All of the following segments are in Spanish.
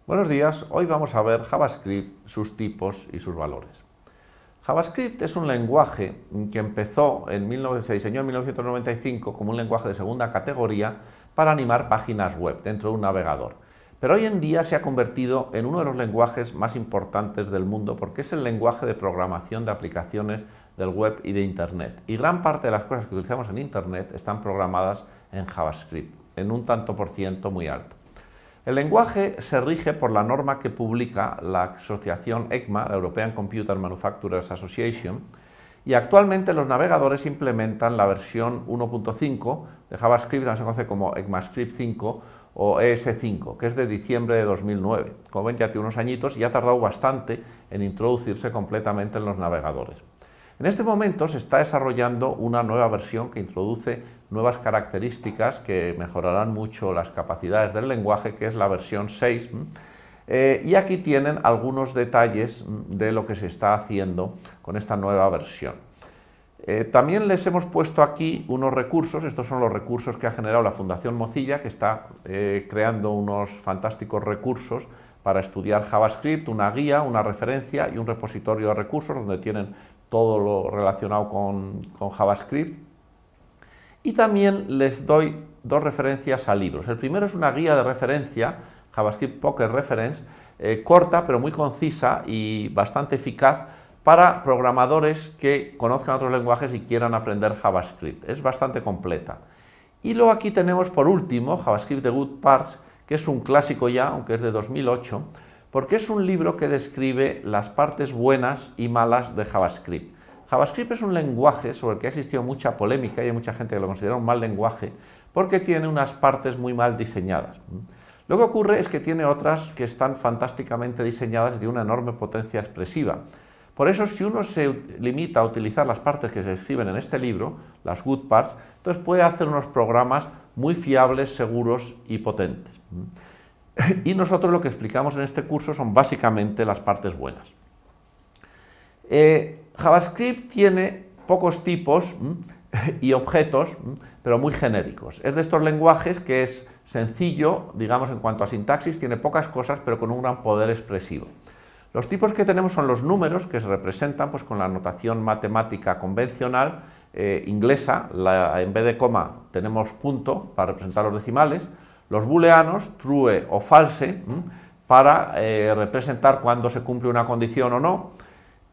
Buenos días, hoy vamos a ver JavaScript, sus tipos y sus valores. JavaScript es un lenguaje que empezó se diseñó en 1995 como un lenguaje de segunda categoría para animar páginas web dentro de un navegador. Pero hoy en día se ha convertido en uno de los lenguajes más importantes del mundo porque es el lenguaje de programación de aplicaciones del web y de Internet. Y gran parte de las cosas que utilizamos en Internet están programadas en JavaScript, en un tanto por ciento muy alto. El lenguaje se rige por la norma que publica la asociación ECMA, la European Computer Manufacturers Association, y actualmente los navegadores implementan la versión 1.5 de JavaScript, también se conoce como ECMAScript 5 o ES5, que es de diciembre de 2009. Como ven, ya tiene unos añitos y ha tardado bastante en introducirse completamente en los navegadores. En este momento se está desarrollando una nueva versión que introduce nuevas características que mejorarán mucho las capacidades del lenguaje, que es la versión 6, y aquí tienen algunos detalles de lo que se está haciendo con esta nueva versión. También les hemos puesto aquí unos recursos. Estos son los recursos que ha generado la Fundación Mozilla, que está creando unos fantásticos recursos para estudiar JavaScript, una guía, una referencia y un repositorio de recursos donde tienen todo lo relacionado con JavaScript. Y también les doy dos referencias a libros. El primero es una guía de referencia, JavaScript Pocket Reference, corta pero muy concisa y bastante eficaz para programadores que conozcan otros lenguajes y quieran aprender JavaScript. Es bastante completa. Y luego aquí tenemos por último JavaScript The Good Parts, que es un clásico ya, aunque es de 2008, porque es un libro que describe las partes buenas y malas de JavaScript. JavaScript es un lenguaje sobre el que ha existido mucha polémica y hay mucha gente que lo considera un mal lenguaje porque tiene unas partes muy mal diseñadas. Lo que ocurre es que tiene otras que están fantásticamente diseñadas y de una enorme potencia expresiva. Por eso, si uno se limita a utilizar las partes que se escriben en este libro, las good parts, entonces puede hacer unos programas muy fiables, seguros y potentes. Y nosotros lo que explicamos en este curso son básicamente las partes buenas. JavaScript tiene pocos tipos y objetos, pero muy genéricos. Es de estos lenguajes que es sencillo, digamos, en cuanto a sintaxis, tiene pocas cosas, pero con un gran poder expresivo. Los tipos que tenemos son los números, que se representan pues, con la notación matemática convencional inglesa. En vez de coma tenemos punto para representar los decimales. Los booleanos, true o false, para representar cuando se cumple una condición o no.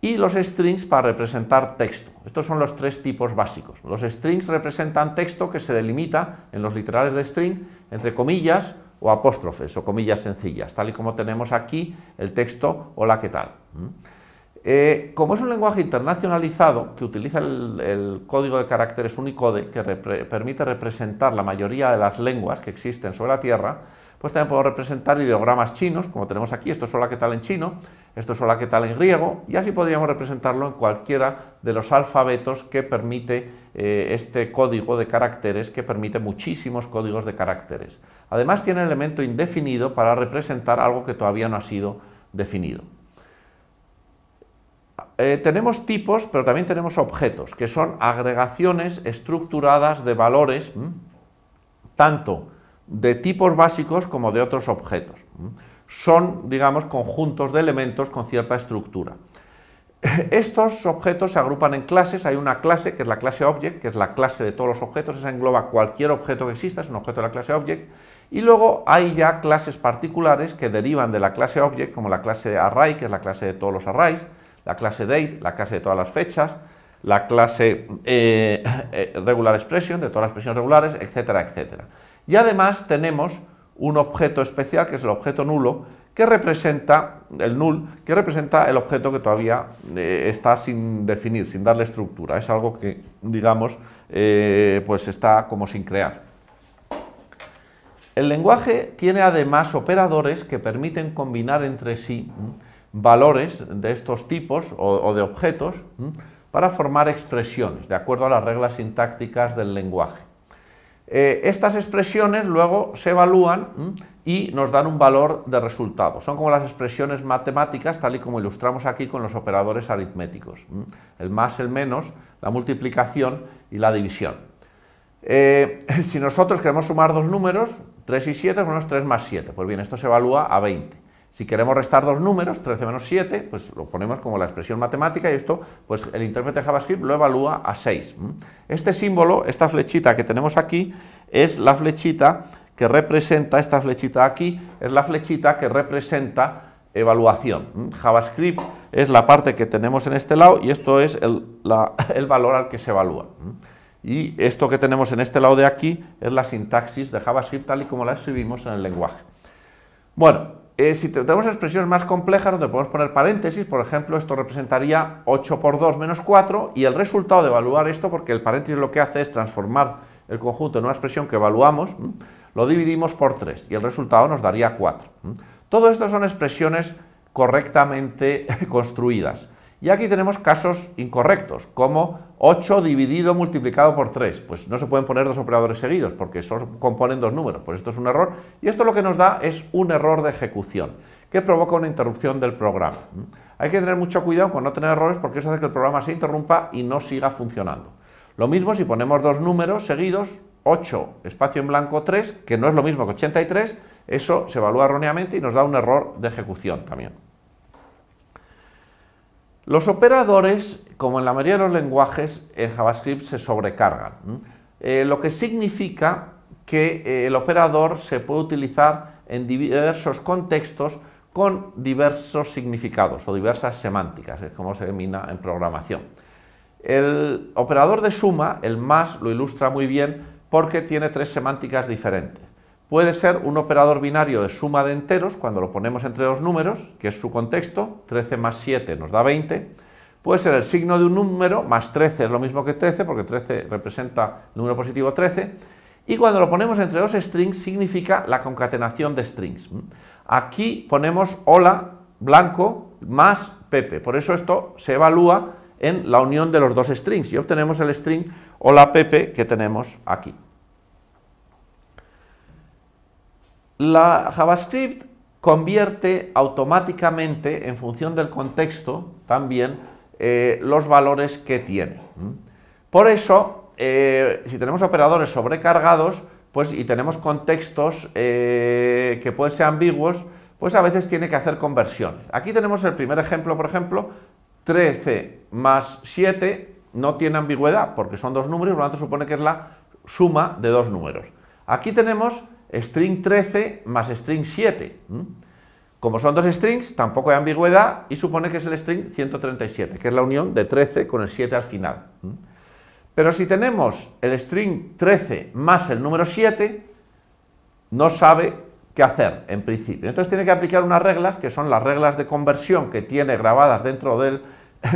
Y los strings para representar texto. Estos son los tres tipos básicos. Los strings representan texto que se delimita en los literales de string entre comillas o apóstrofes o comillas sencillas, tal y como tenemos aquí el texto hola, ¿qué tal? Como es un lenguaje internacionalizado que utiliza el código de caracteres Unicode, que permite representar la mayoría de las lenguas que existen sobre la Tierra, pues también podemos representar ideogramas chinos, como tenemos aquí. Esto es hola, ¿qué tal? En chino, esto es hola, ¿qué tal? En griego, y así podríamos representarlo en cualquiera de los alfabetos que permite este código de caracteres, que permite muchísimos códigos de caracteres. Además tiene el elemento indefinido para representar algo que todavía no ha sido definido. Tenemos tipos, pero también tenemos objetos, que son agregaciones estructuradas de valores, tanto de tipos básicos como de otros objetos. Son, digamos, conjuntos de elementos con cierta estructura. Estos objetos se agrupan en clases. Hay una clase, que es la clase Object, que es la clase de todos los objetos. Esa engloba cualquier objeto que exista, es un objeto de la clase Object. Y luego hay ya clases particulares que derivan de la clase Object, como la clase Array, que es la clase de todos los arrays, la clase Date, la clase de todas las fechas, la clase Regular Expression, de todas las expresiones regulares, etcétera, etcétera. Y además tenemos un objeto especial, que es el objeto nulo, que representa el null, que representa el objeto que todavía está sin definir, sin darle estructura. Es algo que, digamos, pues está como sin crear. El lenguaje tiene además operadores que permiten combinar entre sí valores de estos tipos o de objetos para formar expresiones, de acuerdo a las reglas sintácticas del lenguaje. Estas expresiones luego se evalúan y nos dan un valor de resultado. Son como las expresiones matemáticas, tal y como ilustramos aquí con los operadores aritméticos. El más, el menos, la multiplicación y la división. Si nosotros queremos sumar dos números, 3 y 7, bueno, es 3 más 7. Pues bien, esto se evalúa a 20. Si queremos restar dos números, 13 menos 7, pues lo ponemos como la expresión matemática y esto, pues el intérprete de JavaScript lo evalúa a 6. Este símbolo, esta flechita que tenemos aquí, es la flechita que representa, esta flechita aquí, es la flechita que representa evaluación. JavaScript es la parte que tenemos en este lado y esto es el valor al que se evalúa. Y esto que tenemos en este lado de aquí es la sintaxis de JavaScript tal y como la escribimos en el lenguaje. Bueno, si tenemos expresiones más complejas donde podemos poner paréntesis, por ejemplo, esto representaría 8 por 2 menos 4 y el resultado de evaluar esto, porque el paréntesis lo que hace es transformar el conjunto en una expresión que evaluamos, lo dividimos por 3 y el resultado nos daría 4. Todo esto son expresiones correctamente construidas. Y aquí tenemos casos incorrectos, como 8 dividido multiplicado por 3. Pues no se pueden poner dos operadores seguidos, porque solo componen dos números. Pues esto es un error, y esto lo que nos da es un error de ejecución, que provoca una interrupción del programa. Hay que tener mucho cuidado con no tener errores, porque eso hace que el programa se interrumpa y no siga funcionando. Lo mismo si ponemos dos números seguidos, 8, espacio en blanco 3, que no es lo mismo que 83, eso se evalúa erróneamente y nos da un error de ejecución también. Los operadores, como en la mayoría de los lenguajes, en JavaScript se sobrecargan, lo que significa que el operador se puede utilizar en diversos contextos con diversos significados o diversas semánticas, es como se denomina en programación. El operador de suma, el más, lo ilustra muy bien porque tiene tres semánticas diferentes. Puede ser un operador binario de suma de enteros, cuando lo ponemos entre dos números, que es su contexto, 13 más 7 nos da 20. Puede ser el signo de un número, más 13 es lo mismo que 13, porque 13 representa el número positivo 13. Y cuando lo ponemos entre dos strings, significa la concatenación de strings. Aquí ponemos hola, blanco, más Pepe. Por eso esto se evalúa en la unión de los dos strings y obtenemos el string hola Pepe que tenemos aquí. La JavaScript convierte automáticamente, en función del contexto, también los valores que tiene. Por eso, si tenemos operadores sobrecargados, pues, y tenemos contextos que pueden ser ambiguos, pues a veces tiene que hacer conversiones. Aquí tenemos el primer ejemplo, por ejemplo, 13 más 7 no tiene ambigüedad, porque son dos números, por lo tanto supone que es la suma de dos números. Aquí tenemos string 13 más string 7. Como son dos strings, tampoco hay ambigüedad y supone que es el string 137, que es la unión de 13 con el 7 al final. Pero si tenemos el string 13 más el número 7, no sabe qué hacer en principio. Entonces tiene que aplicar unas reglas, que son las reglas de conversión que tiene grabadas dentro del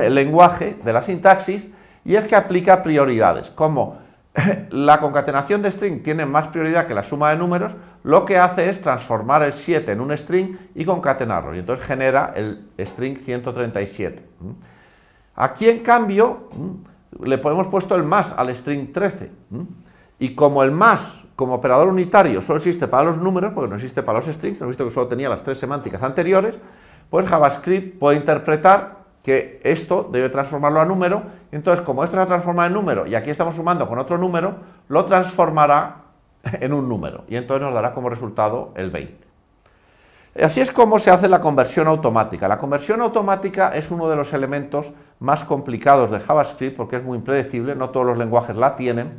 lenguaje, de la sintaxis, y es que aplica prioridades, como la concatenación de string tiene más prioridad que la suma de números, lo que hace es transformar el 7 en un string y concatenarlo, y entonces genera el string 137. Aquí, en cambio, le hemos puesto el más al string 13, y como el más, como operador unitario, solo existe para los números, porque no existe para los strings, hemos visto que solo tenía las tres semánticas anteriores, pues JavaScript puede interpretar que esto debe transformarlo a número, entonces como esto se transforma en número y aquí estamos sumando con otro número, lo transformará en un número y entonces nos dará como resultado el 20. Así es como se hace la conversión automática. La conversión automática es uno de los elementos más complicados de JavaScript porque es muy impredecible, no todos los lenguajes la tienen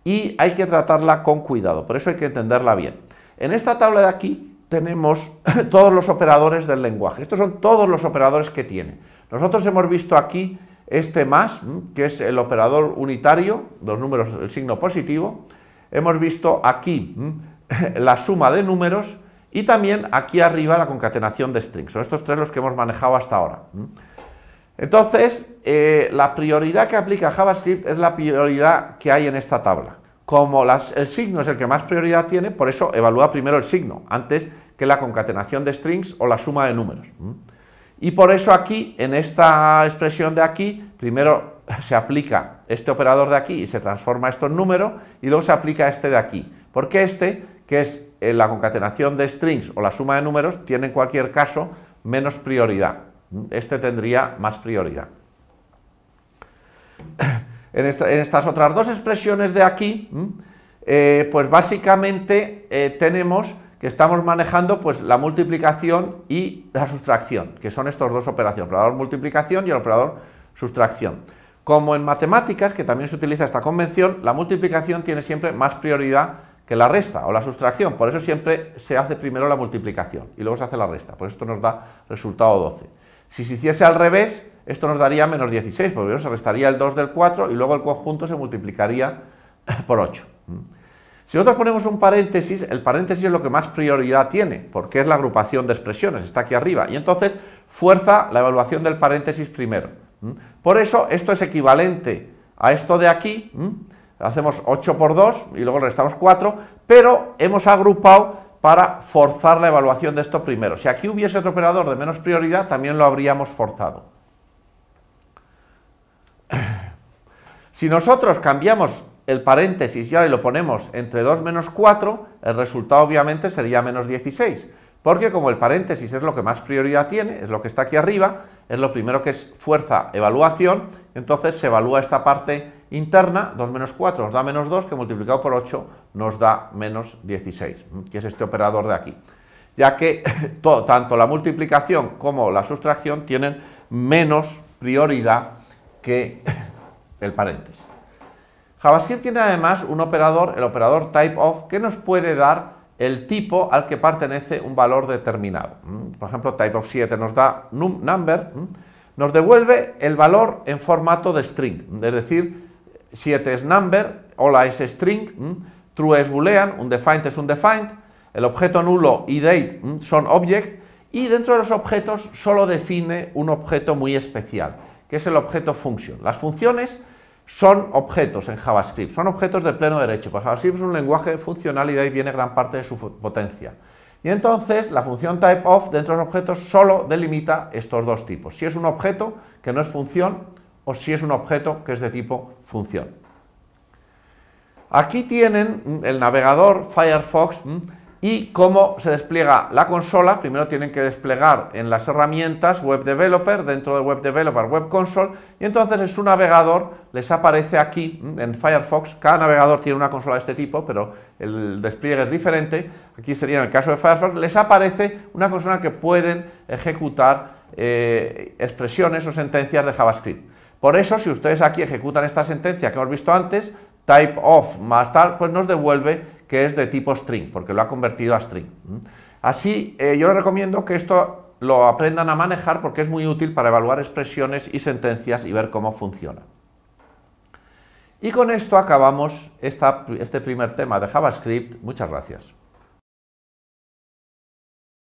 y hay que tratarla con cuidado, por eso hay que entenderla bien. En esta tabla de aquí tenemos todos los operadores del lenguaje, estos son todos los operadores que tiene. Nosotros hemos visto aquí este más, que es el operador unitario, los números, el signo positivo. Hemos visto aquí la suma de números y también aquí arriba la concatenación de strings. Son estos tres los que hemos manejado hasta ahora. Entonces, la prioridad que aplica JavaScript es la prioridad que hay en esta tabla. Como el signo es el que más prioridad tiene, por eso evalúa primero el signo, antes que la concatenación de strings o la suma de números. Y por eso aquí, en esta expresión de aquí, primero se aplica este operador de aquí y se transforma esto en número, y luego se aplica este de aquí. Porque este, que es la concatenación de strings o la suma de números, tiene en cualquier caso menos prioridad. Este tendría más prioridad. En estas otras dos expresiones de aquí, pues básicamente tenemos que estamos manejando pues la multiplicación y la sustracción, que son estos dos operaciones, el operador multiplicación y el operador sustracción. Como en matemáticas, que también se utiliza esta convención, la multiplicación tiene siempre más prioridad que la resta o la sustracción, por eso siempre se hace primero la multiplicación y luego se hace la resta, pues esto nos da resultado 12. Si se hiciese al revés, esto nos daría menos 16, porque primero se restaría el 2 del 4 y luego el conjunto se multiplicaría por 8. Si nosotros ponemos un paréntesis, el paréntesis es lo que más prioridad tiene, porque es la agrupación de expresiones, está aquí arriba, y entonces fuerza la evaluación del paréntesis primero. Por eso esto es equivalente a esto de aquí, hacemos 8 por 2 y luego restamos 4, pero hemos agrupado para forzar la evaluación de esto primero. Si aquí hubiese otro operador de menos prioridad, también lo habríamos forzado. Si nosotros cambiamos el paréntesis y ahora lo ponemos entre 2 menos 4, el resultado obviamente sería menos 16, porque como el paréntesis es lo que más prioridad tiene, es lo que está aquí arriba, es lo primero que es fuerza evaluación, entonces se evalúa esta parte interna, 2 menos 4 nos da menos 2, que multiplicado por 8 nos da menos 16, que es este operador de aquí, ya que tanto la multiplicación como la sustracción tienen menos prioridad que el paréntesis. JavaScript tiene además un operador, el operador typeOf, que nos puede dar el tipo al que pertenece un valor determinado. Por ejemplo, typeOf 7 nos da number, nos devuelve el valor en formato de string, es decir, 7 es number, hola es string, true es boolean, undefined es undefined, el objeto nulo y date son object, y dentro de los objetos solo define un objeto muy especial, que es el objeto function. Las funciones son objetos en JavaScript, son objetos de pleno derecho, pues JavaScript es un lenguaje funcional y de ahí viene gran parte de su potencia. Y entonces la función typeOf dentro de los objetos solo delimita estos dos tipos, si es un objeto que no es función o si es un objeto que es de tipo función. Aquí tienen el navegador Firefox y cómo se despliega la consola. Primero tienen que desplegar en las herramientas Web Developer, dentro de Web Developer Web Console, y entonces en su navegador les aparece aquí en Firefox. Cada navegador tiene una consola de este tipo, pero el despliegue es diferente. Aquí sería en el caso de Firefox, les aparece una consola que pueden ejecutar expresiones o sentencias de JavaScript. Por eso, si ustedes aquí ejecutan esta sentencia que hemos visto antes, typeOf más tal, pues nos devuelve que es de tipo string, porque lo ha convertido a string. Así, yo les recomiendo que esto lo aprendan a manejar porque es muy útil para evaluar expresiones y sentencias y ver cómo funciona. Y con esto acabamos este primer tema de JavaScript. Muchas gracias.